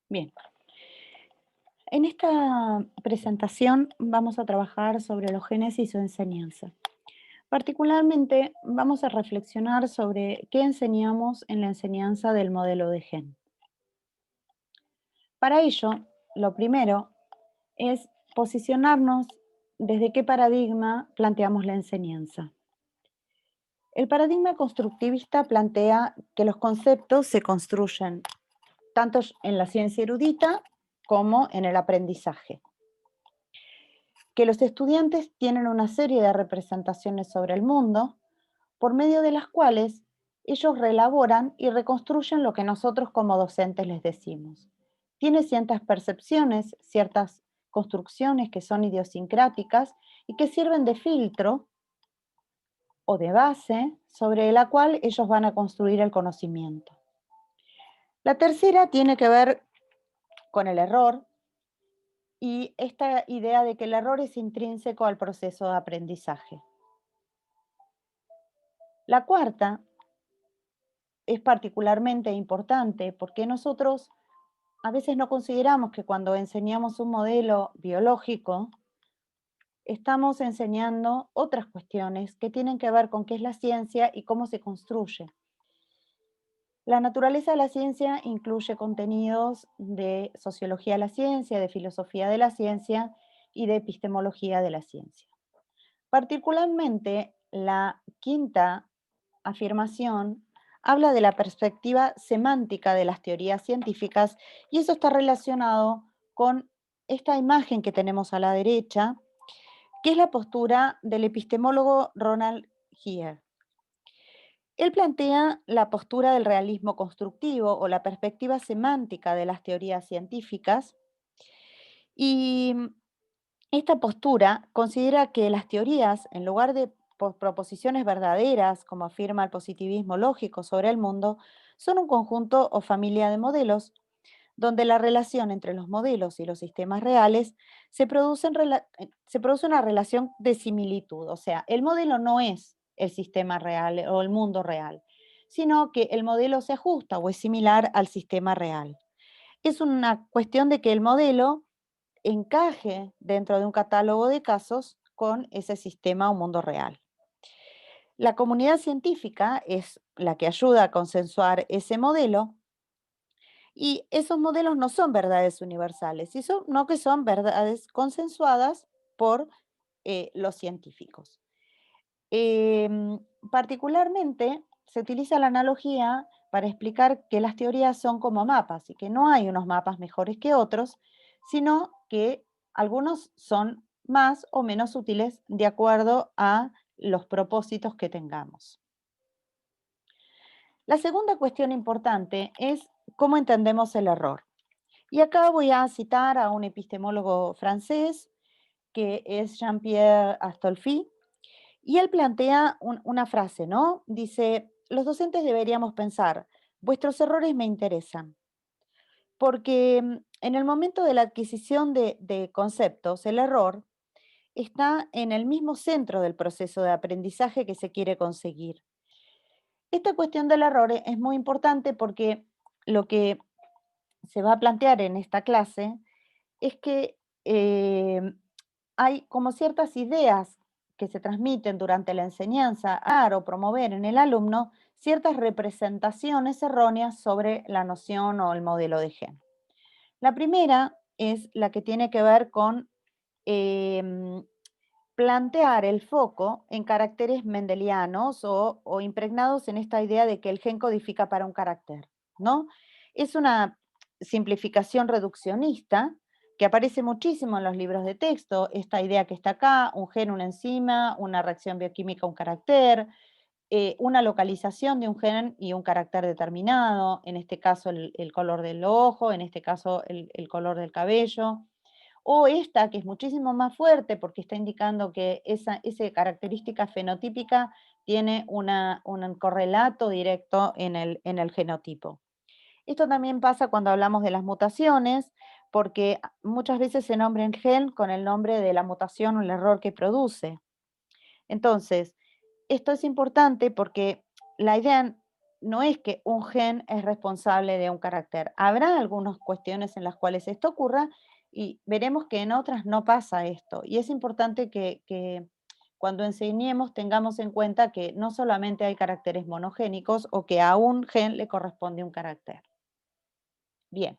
Bien, en esta presentación vamos a trabajar sobre los genes y su enseñanza. Particularmente vamos a reflexionar sobre qué enseñamos en la enseñanza del modelo de gen. Para ello, lo primero es posicionarnos desde qué paradigma planteamos la enseñanza. El paradigma constructivista plantea que los conceptos se construyen tanto en la ciencia erudita como en el aprendizaje, que los estudiantes tienen una serie de representaciones sobre el mundo, por medio de las cuales ellos reelaboran y reconstruyen lo que nosotros como docentes les decimos. Tiene ciertas percepciones, ciertas construcciones que son idiosincráticas y que sirven de filtro o de base sobre la cual ellos van a construir el conocimiento. La tercera tiene que ver con el error y esta idea de que el error es intrínseco al proceso de aprendizaje. La cuarta es particularmente importante porque nosotros a veces no consideramos que cuando enseñamos un modelo biológico, estamos enseñando otras cuestiones que tienen que ver con qué es la ciencia y cómo se construye. La naturaleza de la ciencia incluye contenidos de sociología de la ciencia, de filosofía de la ciencia y de epistemología de la ciencia. Particularmente, la quinta afirmación habla de la perspectiva semántica de las teorías científicas y eso está relacionado con esta imagen que tenemos a la derecha, que es la postura del epistemólogo Ronald Heer. Él plantea la postura del realismo constructivo o la perspectiva semántica de las teorías científicas y esta postura considera que las teorías, en lugar de proposiciones verdaderas, como afirma el positivismo lógico sobre el mundo, son un conjunto o familia de modelos donde la relación entre los modelos y los sistemas reales se produce una relación de similitud. O sea, el modelo no es el sistema real o el mundo real, sino que el modelo se ajusta o es similar al sistema real. Es una cuestión de que el modelo encaje dentro de un catálogo de casos con ese sistema o mundo real. La comunidad científica es la que ayuda a consensuar ese modelo y esos modelos no son verdades universales, sino que son verdades consensuadas por los científicos. Particularmente se utiliza la analogía para explicar que las teorías son como mapas y que no hay unos mapas mejores que otros, sino que algunos son más o menos útiles de acuerdo a los propósitos que tengamos. La segunda cuestión importante es cómo entendemos el error. Y acá voy a citar a un epistemólogo francés que es Jean-Pierre Astolfi, y él plantea una frase, ¿no? Dice, los docentes deberíamos pensar, vuestros errores me interesan, porque en el momento de la adquisición de conceptos, el error está en el mismo centro del proceso de aprendizaje que se quiere conseguir. Esta cuestión del error es muy importante porque lo que se va a plantear en esta clase es que hay como ciertas ideas que se transmiten durante la enseñanza o promover en el alumno ciertas representaciones erróneas sobre la noción o el modelo de gen. La primera es la que tiene que ver con em, plantear el foco en caracteres mendelianos o impregnados en esta idea de que el gen codifica para un carácter, ¿no? Es una simplificación reduccionista que aparece muchísimo en los libros de texto, esta idea que está acá, un gen, una enzima, una reacción bioquímica, un carácter, una localización de un gen y un carácter determinado, en este caso el color del ojo, en este caso el color del cabello. O esta, que es muchísimo más fuerte porque está indicando que esa característica fenotípica tiene un correlato directo en el genotipo. Esto también pasa cuando hablamos de las mutaciones, porque muchas veces se nombra el gen con el nombre de la mutación o el error que produce. Entonces, esto es importante porque la idea no es que un gen es responsable de un carácter. Habrá algunas cuestiones en las cuales esto ocurra y veremos que en otras no pasa esto. Y es importante que cuando enseñemos tengamos en cuenta que no solamente hay caracteres monogénicos o que a un gen le corresponde un carácter. Bien.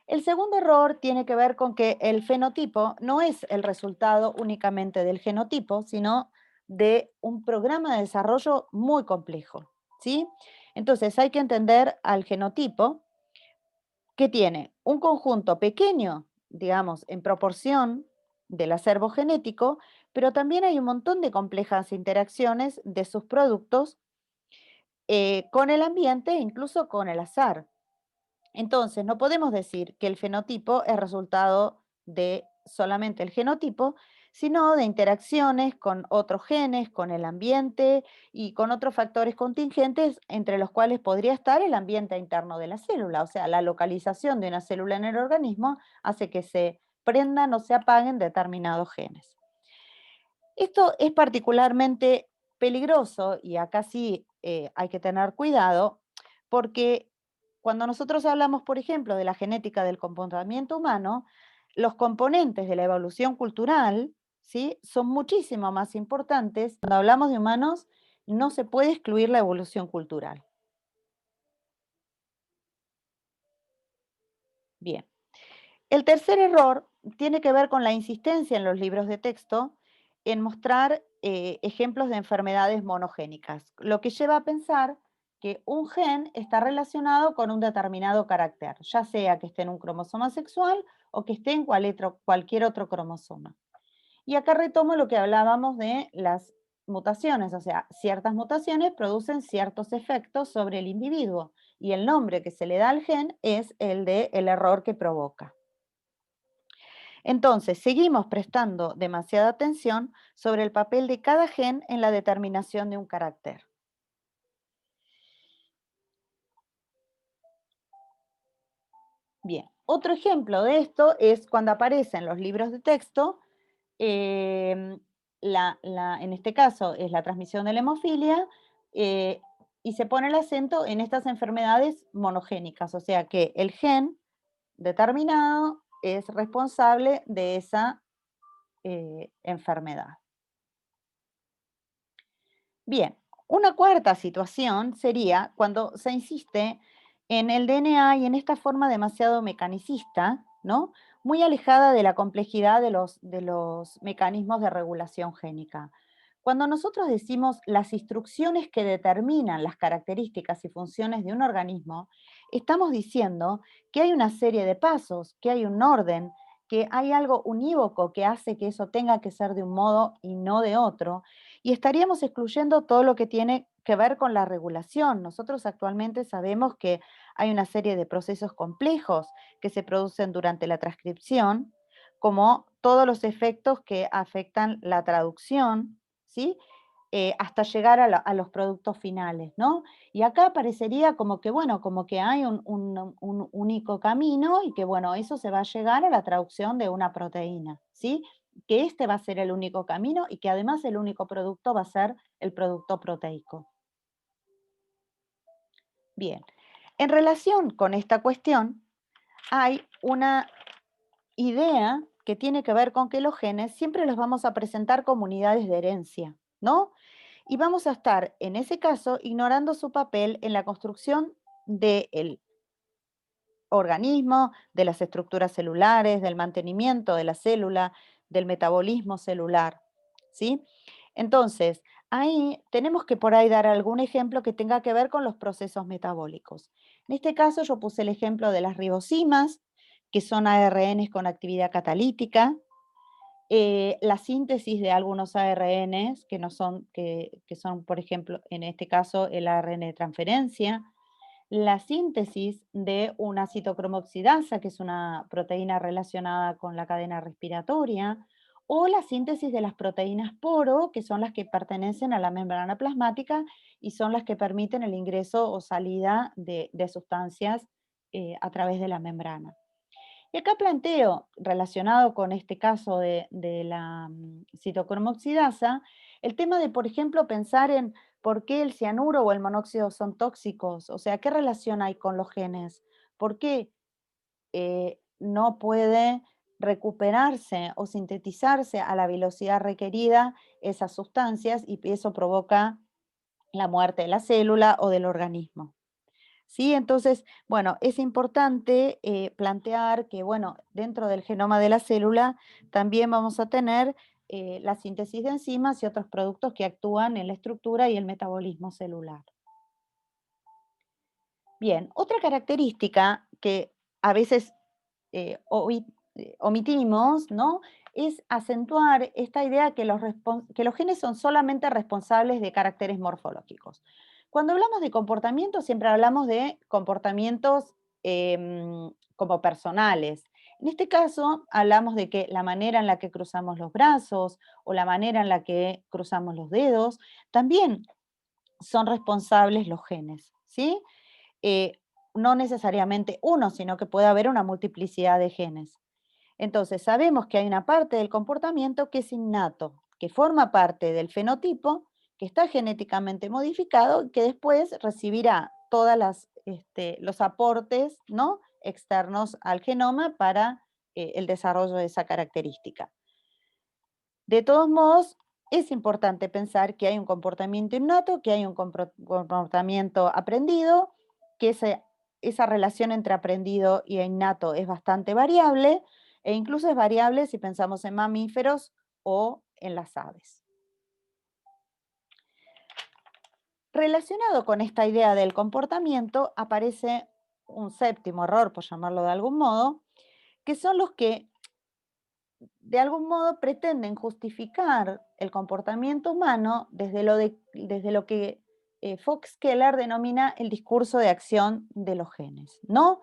El segundo error tiene que ver con que el fenotipo no es el resultado únicamente del genotipo, sino de un programa de desarrollo muy complejo, ¿sí? Entonces hay que entender al genotipo que tiene un conjunto pequeño, digamos, en proporción del acervo genético, pero también hay un montón de complejas interacciones de sus productos con el ambiente e incluso con el azar. Entonces, no podemos decir que el fenotipo es resultado de solamente el genotipo, sino de interacciones con otros genes, con el ambiente y con otros factores contingentes, entre los cuales podría estar el ambiente interno de la célula. O sea, la localización de una célula en el organismo hace que se prendan o se apaguen determinados genes. Esto es particularmente peligroso y acá sí hay que tener cuidado porque cuando nosotros hablamos, por ejemplo, de la genética del comportamiento humano, los componentes de la evolución cultural, ¿sí?, son muchísimo más importantes. Cuando hablamos de humanos, no se puede excluir la evolución cultural. Bien. El tercer error tiene que ver con la insistencia en los libros de texto en mostrar ejemplos de enfermedades monogénicas, lo que lleva a pensar que un gen está relacionado con un determinado carácter, ya sea que esté en un cromosoma sexual o que esté en cualquier otro cromosoma. Y acá retomo lo que hablábamos de las mutaciones, o sea, ciertas mutaciones producen ciertos efectos sobre el individuo y el nombre que se le da al gen es el de el error que provoca. Entonces, seguimos prestando demasiada atención sobre el papel de cada gen en la determinación de un carácter. Bien, otro ejemplo de esto es cuando aparecen los libros de texto, em, en este caso es la transmisión de la hemofilia, eh, y se pone el acento en estas enfermedades monogénicas, o sea que el gen determinado es responsable de esa enfermedad. Bien, una cuarta situación sería cuando se insiste en el DNA y en esta forma demasiado mecanicista, ¿no? Muy alejada de la complejidad de los mecanismos de regulación génica. Cuando nosotros decimos las instrucciones que determinan las características y funciones de un organismo, estamos diciendo que hay una serie de pasos, que hay un orden, que hay algo unívoco que hace que eso tenga que ser de un modo y no de otro, y estaríamos excluyendo todo lo que tiene que ver con la regulación. Nosotros actualmente sabemos que hay una serie de procesos complejos que se producen durante la transcripción, como todos los efectos que afectan la traducción, ¿sí? Hasta llegar a los productos finales, ¿no? Y acá parecería como que, bueno, como que hay un único camino y que, bueno, eso se va a llegar a la traducción de una proteína, ¿sí? Que este va a ser el único camino y que además el único producto va a ser el producto proteico. Bien, en relación con esta cuestión, hay una idea que tiene que ver con que los genes siempre los vamos a presentar como unidades de herencia, ¿no? Y vamos a estar, en ese caso, ignorando su papel en la construcción del organismo, de las estructuras celulares, del mantenimiento de la célula, del metabolismo celular, ¿sí? Entonces, ahí tenemos que por ahí dar algún ejemplo que tenga que ver con los procesos metabólicos. En este caso, yo puse el ejemplo de las ribosimas, que son ARNs con actividad catalítica, la síntesis de algunos ARNs que no son, que son, por ejemplo, en este caso, el ARN de transferencia, la síntesis de una citocromoxidasa, que es una proteína relacionada con la cadena respiratoria, o la síntesis de las proteínas poro, que son las que pertenecen a la membrana plasmática y son las que permiten el ingreso o salida de sustancias a través de la membrana. Y acá planteo, relacionado con este caso de la citocromoxidasa, el tema de, por ejemplo, pensar en ¿Por qué el cianuro o el monóxido son tóxicos? O sea, ¿qué relación hay con los genes? ¿Por qué no puede recuperarse o sintetizarse a la velocidad requerida esas sustancias y eso provoca la muerte de la célula o del organismo? ¿Sí? Entonces, bueno, es importante plantear que, bueno, dentro del genoma de la célula también vamos a tener la síntesis de enzimas y otros productos que actúan en la estructura y el metabolismo celular. Bien, otra característica que a veces omitimos, ¿no? Es acentuar esta idea que los genes son solamente responsables de caracteres morfológicos. Cuando hablamos de comportamiento, siempre hablamos de comportamientos como personales. En este caso, hablamos de que la manera en la que cruzamos los brazos o la manera en la que cruzamos los dedos, también son responsables los genes, ¿sí? Eh, no necesariamente uno, sino que puede haber una multiplicidad de genes. Entonces, sabemos que hay una parte del comportamiento que es innato, que forma parte del fenotipo, que está genéticamente modificado y que después recibirá todos los aportes, ¿no?, externos al genoma para el desarrollo de esa característica. De todos modos, es importante pensar que hay un comportamiento innato, que hay un comportamiento aprendido, que esa relación entre aprendido y innato es bastante variable e incluso es variable si pensamos en mamíferos o en las aves. Relacionado con esta idea del comportamiento aparece un séptimo error, por llamarlo de algún modo, que son los que de algún modo pretenden justificar el comportamiento humano desde lo que Fox Keller denomina el discurso de acción de los genes, ¿no?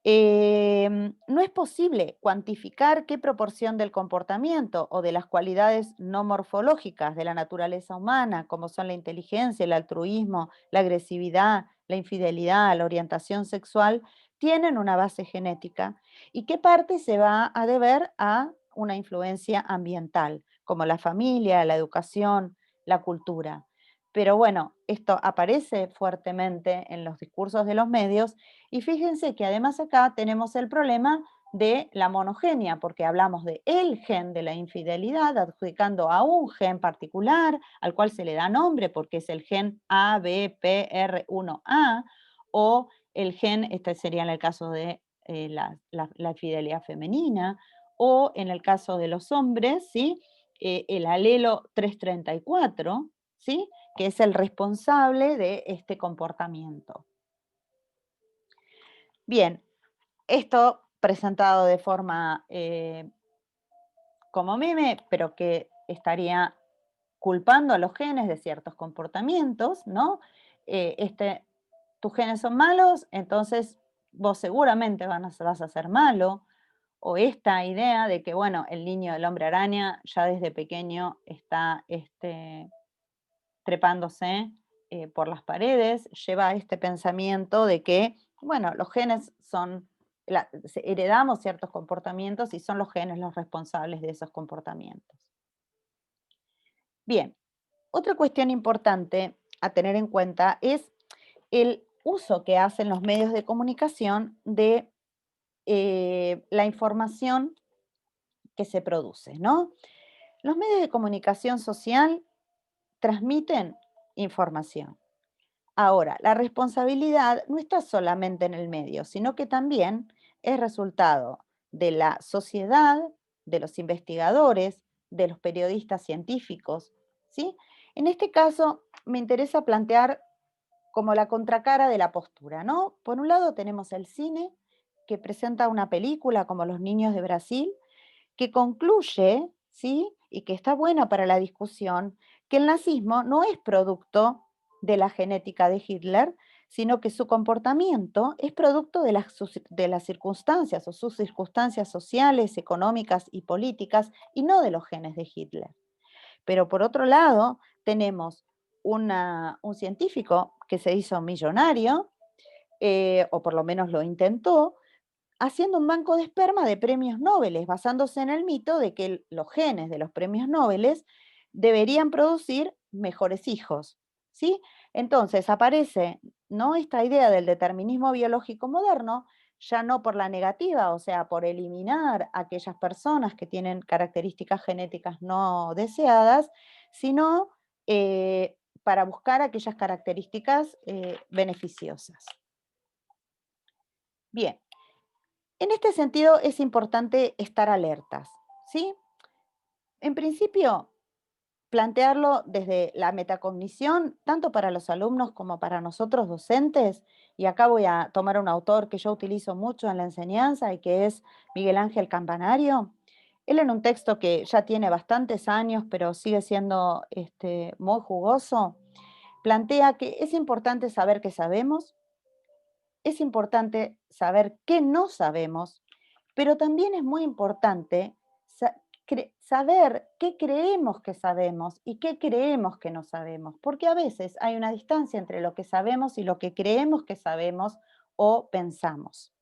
No es posible cuantificar qué proporción del comportamiento o de las cualidades no morfológicas de la naturaleza humana, como son la inteligencia, el altruismo, la agresividad, la infidelidad, la orientación sexual, tienen una base genética y qué parte se va a deber a una influencia ambiental, como la familia, la educación, la cultura. Pero bueno, esto aparece fuertemente en los discursos de los medios y fíjense que además acá tenemos el problema de la monogenia, porque hablamos de el gen de la infidelidad, adjudicando a un gen particular, al cual se le da nombre porque es el gen ABPR1A, o el gen, este sería en el caso de la infidelidad femenina, o en el caso de los hombres, ¿sí? El alelo 334, ¿sí? Que es el responsable de este comportamiento. Bien, esto presentado de forma como meme, pero que estaría culpando a los genes de ciertos comportamientos, ¿no? Tus genes son malos, entonces vos seguramente vas a ser malo. O esta idea de que, bueno, el niño del hombre araña ya desde pequeño está trepándose por las paredes, lleva a este pensamiento de que, bueno, los genes son, heredamos ciertos comportamientos y son los genes los responsables de esos comportamientos. Bien, otra cuestión importante a tener en cuenta es el uso que hacen los medios de comunicación de la información que se produce, ¿no? Los medios de comunicación social transmiten información. Ahora, la responsabilidad no está solamente en el medio, sino que también es resultado de la sociedad, de los investigadores, de los periodistas científicos, ¿sí? En este caso, me interesa plantear como la contracara de la postura, ¿no? Por un lado tenemos el cine, que presenta una película como Los niños de Brasil, que concluye, ¿sí? Y que está buena para la discusión, que el nazismo no es producto de la genética de Hitler, sino que su comportamiento es producto de las circunstancias o sus circunstancias sociales, económicas y políticas, y no de los genes de Hitler. Pero por otro lado, tenemos un científico que se hizo millonario, o por lo menos lo intentó, haciendo un banco de esperma de premios Nobel, basándose en el mito de que los genes de los premios Nobel deberían producir mejores hijos. ¿sí? Entonces aparece, ¿no?, esta idea del determinismo biológico moderno, ya no por la negativa, o sea, por eliminar a aquellas personas que tienen características genéticas no deseadas, sino para buscar aquellas características beneficiosas. Bien, en este sentido es importante estar alertas, ¿sí? En principio, plantearlo desde la metacognición, tanto para los alumnos como para nosotros docentes, y acá voy a tomar un autor que yo utilizo mucho en la enseñanza y que es Miguel Ángel Campanario. Él en un texto que ya tiene bastantes años, pero sigue siendo muy jugoso, plantea que es importante saber qué sabemos, es importante saber qué no sabemos, pero también es muy importante saber qué creemos que sabemos y qué creemos que no sabemos, porque a veces hay una distancia entre lo que sabemos y lo que creemos que sabemos o pensamos.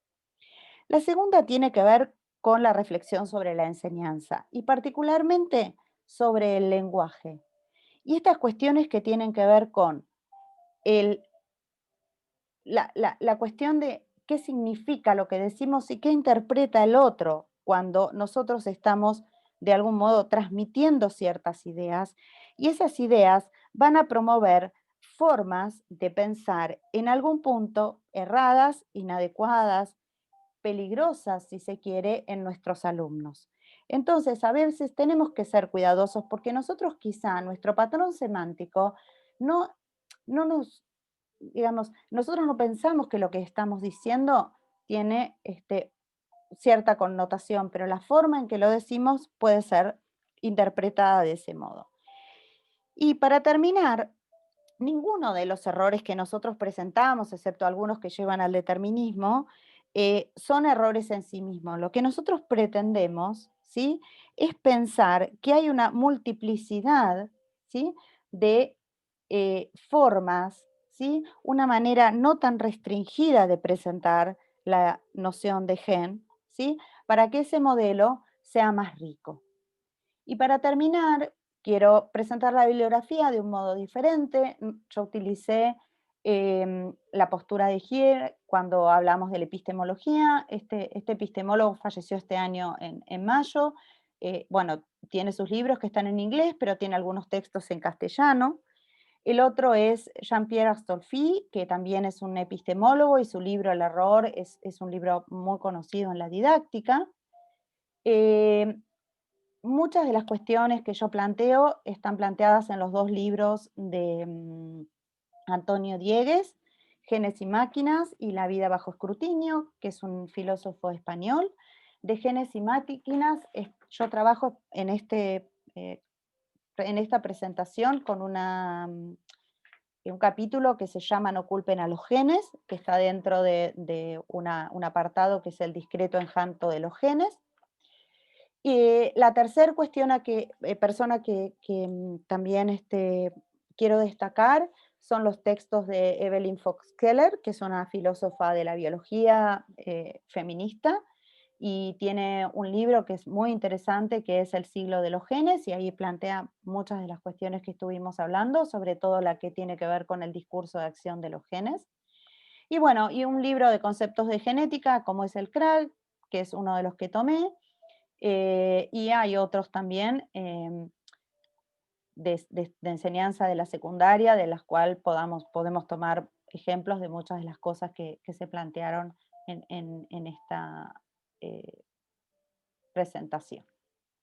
La segunda tiene que ver con la reflexión sobre la enseñanza y particularmente sobre el lenguaje. Y estas cuestiones que tienen que ver con el la cuestión de qué significa lo que decimos y qué interpreta el otro cuando nosotros estamos de algún modo transmitiendo ciertas ideas, y esas ideas van a promover formas de pensar en algún punto erradas, inadecuadas, peligrosas, si se quiere, en nuestros alumnos. Entonces, a veces tenemos que ser cuidadosos porque nosotros quizá nuestro patrón semántico no, no nos, digamos, nosotros no pensamos que lo que estamos diciendo tiene cierta connotación, pero la forma en que lo decimos puede ser interpretada de ese modo. Y para terminar, ninguno de los errores que nosotros presentamos, excepto algunos que llevan al determinismo, son errores en sí mismos. Lo que nosotros pretendemos, ¿sí?, es pensar que hay una multiplicidad, ¿sí?, de formas, ¿sí?, una manera no tan restringida de presentar la noción de gen, ¿sí?, para que ese modelo sea más rico. Y para terminar, quiero presentar la bibliografía de un modo diferente. Yo utilicé la postura de Gier cuando hablamos de la epistemología. Este epistemólogo falleció este año en mayo. Bueno, tiene sus libros que están en inglés, pero tiene algunos textos en castellano. El otro es Jean-Pierre Astolfi, que también es un epistemólogo y su libro El error es un libro muy conocido en la didáctica. Eh, Muchas de las cuestiones que yo planteo están planteadas en los dos libros de Antonio Diegues, Genes y Máquinas y La vida bajo escrutinio, que es un filósofo español. De Genes y Máquinas, yo trabajo en esta presentación con un capítulo que se llama No culpen a los genes, que está dentro de un apartado que es el discreto encanto de los genes. Y la tercera cuestión persona que también quiero destacar son los textos de Evelyn Fox Keller, que es una filósofa de la biología feminista, y tiene un libro que es muy interesante, que es El siglo de los genes, y ahí plantea muchas de las cuestiones que estuvimos hablando, sobre todo la que tiene que ver con el discurso de acción de los genes. Y bueno, y un libro de conceptos de genética, como es el CRAG, que es uno de los que tomé, y hay otros también de enseñanza de la secundaria, de las cuales podemos tomar ejemplos de muchas de las cosas que se plantearon en esta presentación.